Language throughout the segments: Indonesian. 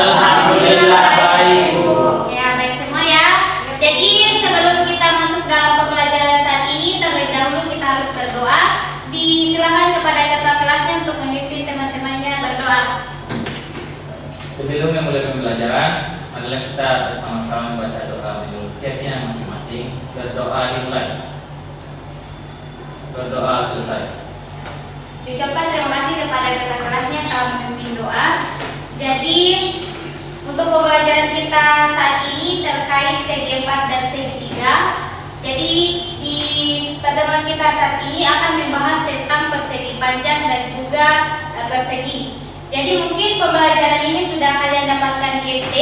Alhamdulillah baik. Ya, baik semua ya. Jadi sebelum kita masuk dalam pembelajaran saat ini, terlebih dahulu kita harus berdoa. Disilakan kepada ketua kelasnya untuk memimpin teman-temannya berdoa. Sebelum memulai pembelajaran, marilah kita bersama-sama membaca doa menurut keyakinan masing-masing. Berdoa dimulai. Berdoa selesai. Diucapkan terima kasih kepada ketua kelasnya telah memimpin doa. Jadi untuk pembelajaran kita saat ini terkait segi 4 dan segi 3. Jadi di pertemuan kita saat ini akan membahas tentang persegi panjang dan juga persegi. Jadi mungkin pembelajaran ini sudah kalian dapatkan di SD,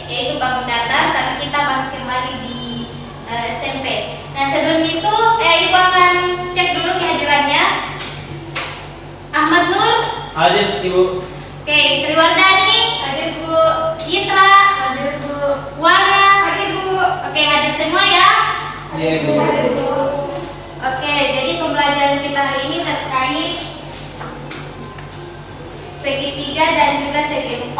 yaitu bangun datar, tapi kita bahas kembali di SMP. Nah sebelum itu, Ibu akan cek dulu kehadirannya. Ahmad Nur. Hadir Ibu. Oke, Sri Wardani. Hadir Bu. Citra. Hadir Bu. Wana. Hadir Bu. Oke, hadir semua ya. Iya Bu. Oke, jadi pembelajaran kita hari ini terkait segi 3 dan juga segi 4.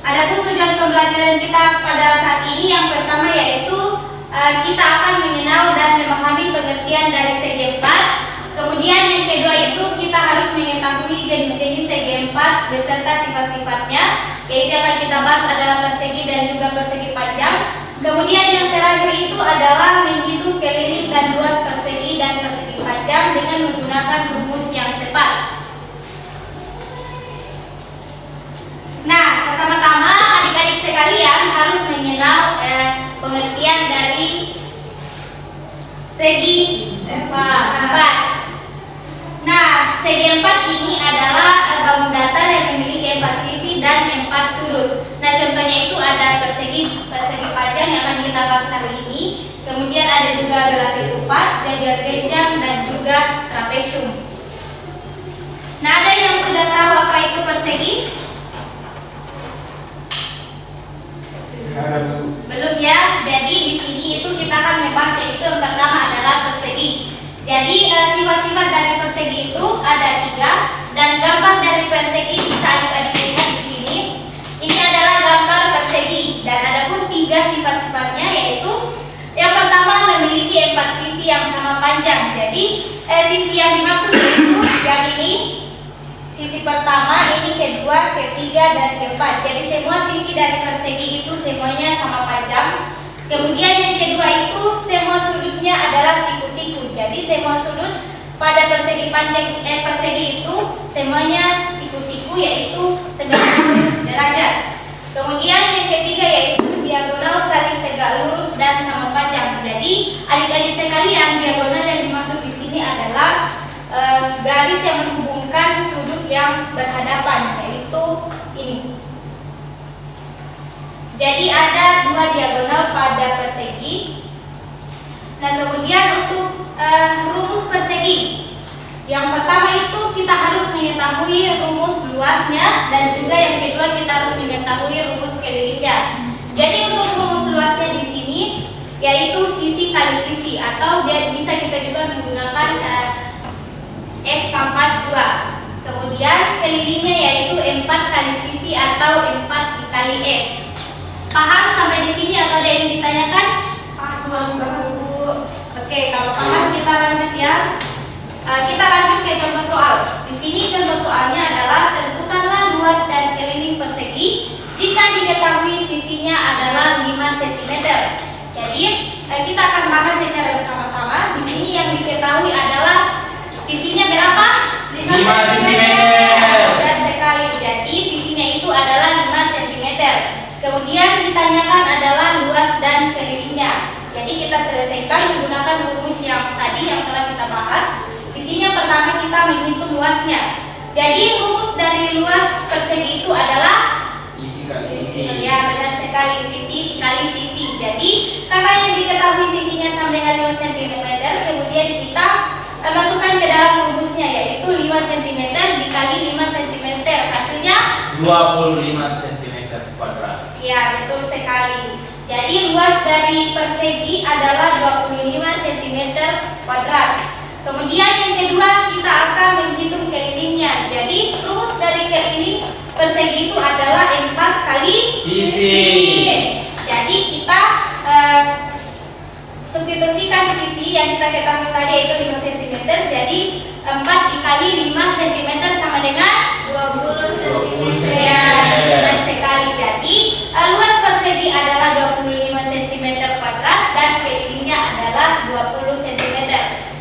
Adapun tujuan pembelajaran kita pada saat ini yang pertama yaitu kita akan mengenal dan memahami pengertian dari segi 4. Kemudian yang kedua itu kita harus mengetahui jenis-jenis segi 4 beserta sifat-sifatnya, yaitu akan kita bahas adalah persegi dan juga persegi panjang. Kemudian yang terakhir itu adalah menghitung keliling dan luas persegi dan persegi panjang dengan menggunakan rumus yang tepat. Nah, pertama-tama adik-adik sekalian harus mengenal pengertian dari segi 4. Nah, segi 4 ini adalah bangun datar yang memiliki 4 sisi dan 4 sudut. Nah, contohnya itu ada persegi panjang yang akan kita bahas hari ini. Kemudian ada juga belah ketupat, jajar genjang dan juga trapesium. Nah, ada yang sudah tahu apa itu persegi? Belum ya. Jadi di sini itu kita akan membahas yaitu yang pertama adalah persegi. Jadi sifat-sifat dari persegi itu ada 3 dan gambar dari persegi bisa adik-adik lihat di sini. Ini adalah gambar persegi dan ada pun 3 sifat-sifatnya yaitu yang pertama memiliki 4 sisi yang sama panjang. Jadi sisi yang dimaksud itu yang ini. Sisi pertama, ini kedua, ketiga, dan keempat. Jadi semua sisi dari persegi itu semuanya sama panjang. Kemudian yang kedua itu semua sudutnya adalah siku-siku. Jadi semua sudut pada persegi panjang persegi itu semuanya siku-siku yaitu 90 derajat. Kemudian yang ketiga yaitu diagonal saling tegak lurus dan sama panjang. Jadi adik-adik sekalian, diagonal yang dimaksud di sini adalah garis yang menghubungkan sudut yang berhadapan, yaitu ini. Jadi ada 2 diagonal pada persegi. Dan kemudian untuk rumus persegi, yang pertama itu kita harus mengetahui rumus luasnya dan juga yang kedua kita harus mengetahui rumus kelilingnya. Jadi untuk rumus luasnya di sini yaitu sisi kali sisi atau bisa kita juga menggunakan S pangkat 2. Kemudian kelilingnya yaitu 4 kali sisi atau 4 dikali S. Paham sampai di sini atau ada yang ditanyakan? Paham, Bu. Oke, kalau paham kita lanjut ya. Kita lanjut ke contoh soal. Di sini contoh soalnya adalah tentukanlah luas dan keliling persegi jika diketahui sisinya adalah 5 cm. Jadi kita akan bahas secara bersama-sama. Di sini yang diketahui adalah sisinya berapa? 5 cm. Benar sekali. Jadi sisinya itu adalah 5 cm. Kemudian ditanyakan adalah luas dan kelilingnya. Jadi kita selesaikan menggunakan rumus yang tadi yang telah kita bahas. Di sini yang pertama kita menghitung luasnya. Jadi rumus dari luas persegi itu adalah Sisi kali sisi. Ya, benar sekali, sisi dikali sisi. Jadi karena yang diketahui sisinya sama dengan 5 cm, kemudian kita masukkan ke dalam rumusnya yaitu 5 cm dikali 5 cm, hasilnya 25 cm kuadrat. Ya, betul sekali. Jadi luas dari persegi adalah 25 cm kuadrat. Kemudian yang kedua kita akan menghitung kita ketahui tadi yaitu 5 cm. Jadi 4 dikali 5 cm sama dengan 20 cm. Ya, benar sekali. Jadi luas persegi adalah 25 cm kuadrat dan kelilingnya adalah 20 cm.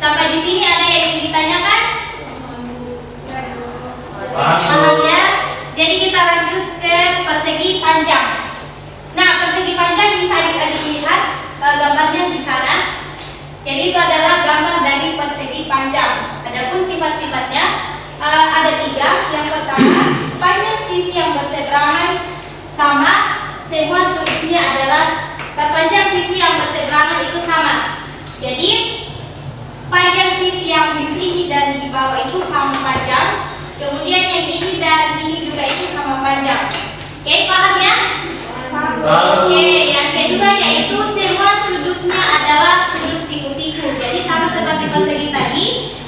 Sampai di sini ada yang ingin ditanyakan? Paham ya? Jadi kita lanjut ke persegi panjang. Nah, persegi panjang bisa adik-adik lihat gambarnya di sana. Jadi itu adalah gambar dari persegi panjang. Adapun sifat-sifatnya ada 3. Yang pertama, panjang sisi yang berseberangan sama, semua sudutnya adalah panjang sisi yang berseberangan itu sama. Jadi panjang sisi yang di sini dan di bawah itu sama panjang. Kemudian yang ini dan ini juga itu sama panjang. Oke, paham ya? Oke, yang kedua yaitu semua sudutnya adalah sudut siku-siku. Jadi sama seperti persegi tadi,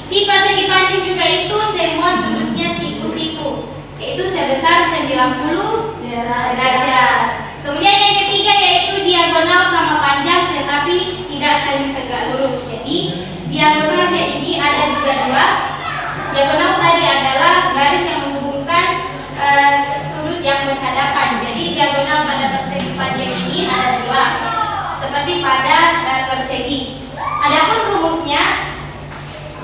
di persegi panjang juga itu semua sudutnya siku-siku, yaitu sebesar 90 derajat. Kemudian yang ketiga yaitu diagonal sama panjang tetapi tidak saling tegak lurus. Jadi diagonal ini ada juga 2. Diagonal tadi adalah garis yang menghubungkan sudut yang berhadapan. Jadi diagonal pada persegi panjang ini ada 2, seperti pada persegi. Adapun rumusnya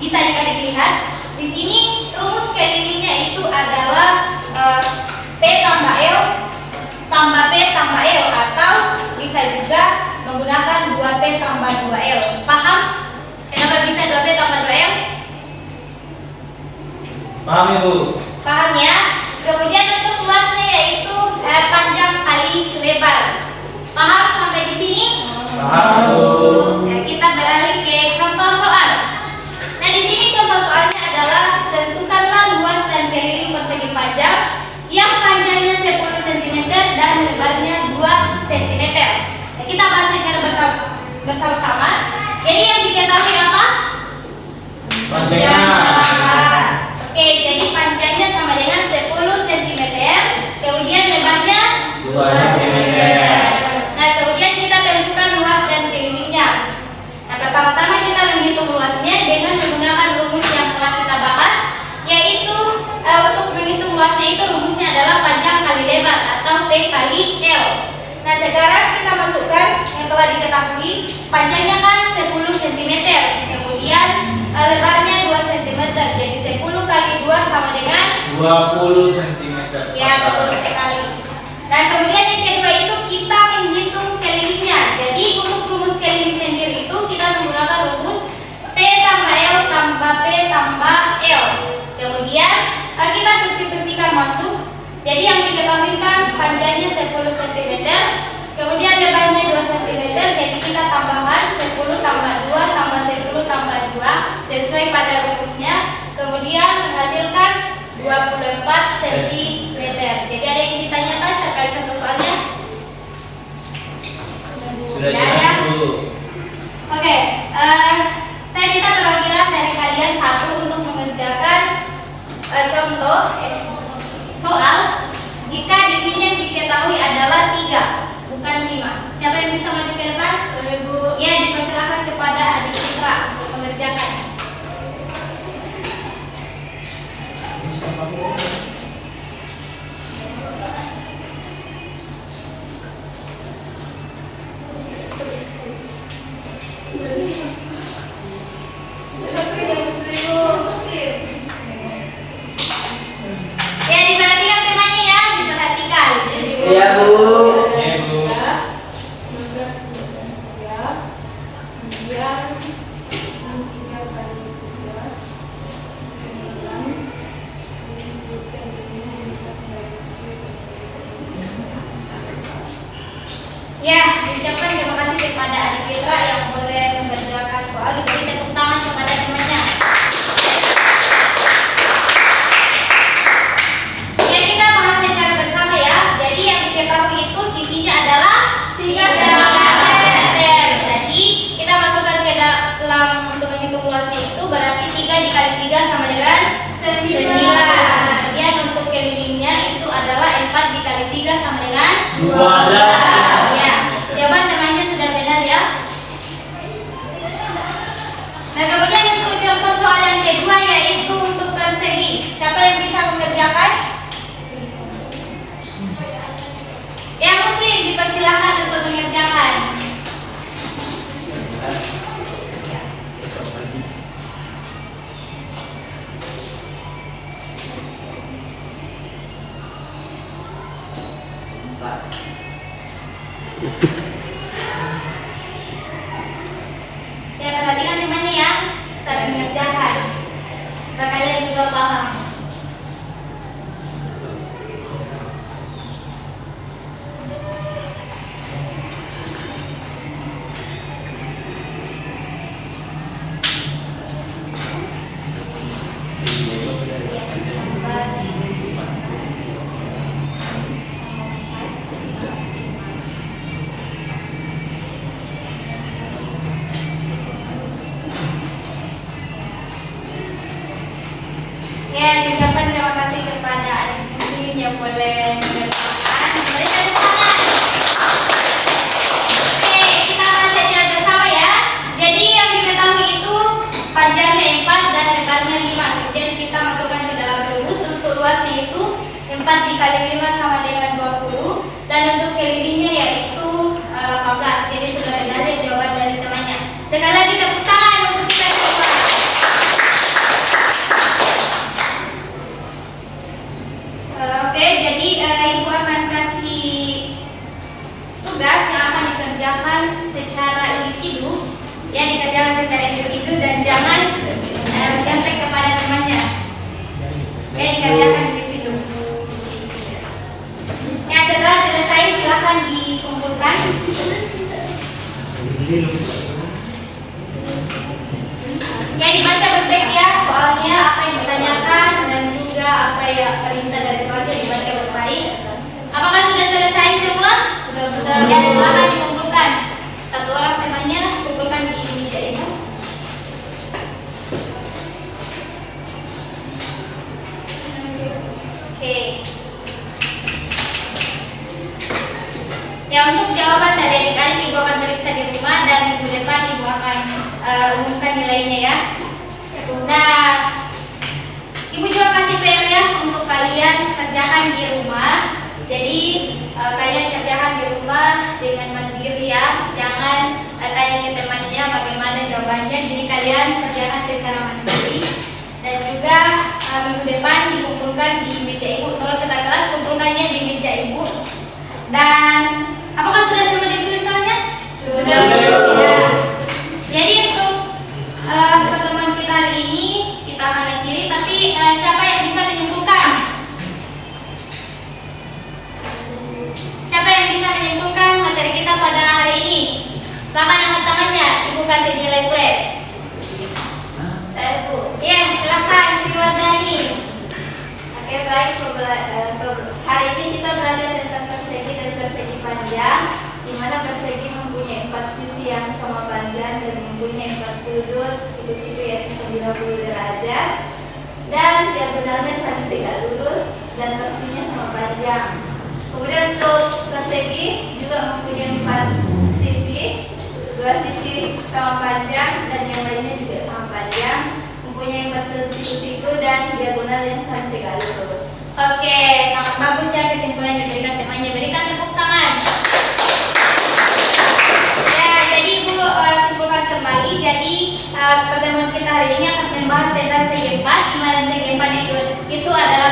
bisa dilihat di sini. Rumus kelilingnya itu adalah P tambah L tambah P tambah L, atau bisa juga menggunakan 2P tambah 2L. Paham? Kenapa bisa 2P tambah 2L? Paham Ibu? Paham ya? Kemudian untuk luasnya yaitu panjang kali lebar. Paham sampai di sini? Paham Ibu. Nah, kita beralih ke contoh soal. Nah, di sini contoh soalnya adalah tentukanlah luas dan keliling persegi panjang yang panjangnya 10 cm dan lebarnya 2 cm. Nah, kita bahas secara bersama-sama. Jadi yang diketahui apa? Panjangnya. Oke, jadi panjangnya sama dengan 10 cm, kemudian lebarnya 2 cm. Nah, kemudian kita tentukan luas dan kelilingnya. Nah, pertama-tama kita menghitung luasnya dengan menggunakan rumus yang telah kita bahas, yaitu untuk menghitung luasnya itu rumusnya adalah panjang kali lebar atau P kali L. Nah, sekarang kita masukkan yang telah diketahui. Panjangnya kan 10 cm, kemudian lebarnya 2 cm. Jadi 10 kali 2 sama dengan 20 cm. ya, betul sekali. Nah, kemudian yang kedua itu kita menghitung kelilingnya. Jadi untuk rumus keliling sendiri itu kita menggunakan rumus P tambah L tambah P tambah L. Kemudian kita substitusikan masuk. Jadi yang diketahui kan panjangnya 10 cm, kemudian lebarnya 2 cm. Jadi kita tambahkan 10 tambah 2 tambah 10 tambah 2 sesuai pada rumusnya. Kemudian menghasilkan 24 cm. Jadi ada yang ditanyakan terkait contoh soalnya? Sudah jelas dulu. Oke, saya minta perwakilan dari kalian satu untuk mengerjakan contoh soal jika di sini yang diketahui adalah 3 bukan 5. Siapa yang bisa maju ke depan? Ibu. Ya, dipersilakan kepada adik Citra untuk mengerjakan. Ya, diperhatikan temanya ya, diperhatikan. Iya Bu. Ya Ibu. Ya, diucapkan terima kasih kepada adik Fitra yang boleh mengerjakan soal. Diberi tepuk tangan kepada temannya. Ya, kita bahas secara bersama ya. Jadi yang diketahui itu Ya, perhatikan temannya ya, saling mengerjakan. Supaya kalian juga paham. Ya, diucapkan terima kasih kepada adik mungkin yang boleh mengerjakan. Boleh tepuk tangan. Oke, kita akan belajar bersama ya. Jadi yang diketahui itu panjangnya 4 dan lebarnya 5. Kemudian kita masukkan ke dalam rumus. Untuk luasnya itu 4 dikali 5 sama dengan 20. Dan untuk kelilingnya yaitu 18. Jadi sudah ada jawaban dari temannya. Sekali lagi tepuk tangan untuk kita coba. Oke, jadi Ibu akan kasih tugas yang akan dikerjakan secara individu, ya dikerjakan secara individu dan jangan nyontek kepada temannya, ya dikerjakan individu. Ya setelah selesai silakan dikumpulkan. Ya dibaca baik-baik ya soalnya apa yang ditanyakan dan juga apa ya perintah dari soalnya dibaca baik-baik. Apakah sudah selesai semua? Sudah. Ya silakan dikumpulkan. Satu orang temannya kumpulkan di meja ibu. Oke. Ya untuk jawaban dari adik-adik ibu akan periksa di rumah dan minggu depan ibu akan umumkan nilainya ya. Nah, ibu juga kasih PR ya untuk kalian kerjakan di rumah. Jadi kalian kerjakan di rumah dengan mandiri ya. Jangan tanya ke temannya bagaimana jawabannya. Jadi kalian kerjakan secara mandiri. Dan juga minggu depan dikumpulkan di meja ibu. Kalau kita kelas kumpulkannya di meja ibu. Dan apakah sudah semua ditulis soalnya? Sudah. Ya. Jadi untuk pertemuan kita hari ini kita akan akhiri, tapi siapa yang bisa menyimpulkan? Siapa yang bisa menyimpulkan materi kita pada hari ini? Silakan angkat tangannya, ibu kasih nilai plus. Saya bu. Ya silakan Sri Wardani. Oke baik, hari ini kita belajar tentang persegi dan persegi panjang, di mana persegi mempunyai 4 sisi yang sama panjang dan mempunyai 4 sudut, siku-siku yaitu 90 derajat, dan diagonalnya saling tegak lurus dan pastinya sama panjang. Kemudian untuk persegi juga mempunyai 4 sisi, 2 sisi sama panjang dan yang lainnya juga sama panjang, mempunyai 4 siku-siku dan diagonal yang saling tegak lurus. Oke, sangat bagus ya kesimpulan yang diberikan temannya. Berikan tepuk tangan. Ya, jadi ibu simpulkan kembali. Jadi pertemuan kita hari ini akan membahas tentang segi 4, di mana segi 4 itu adalah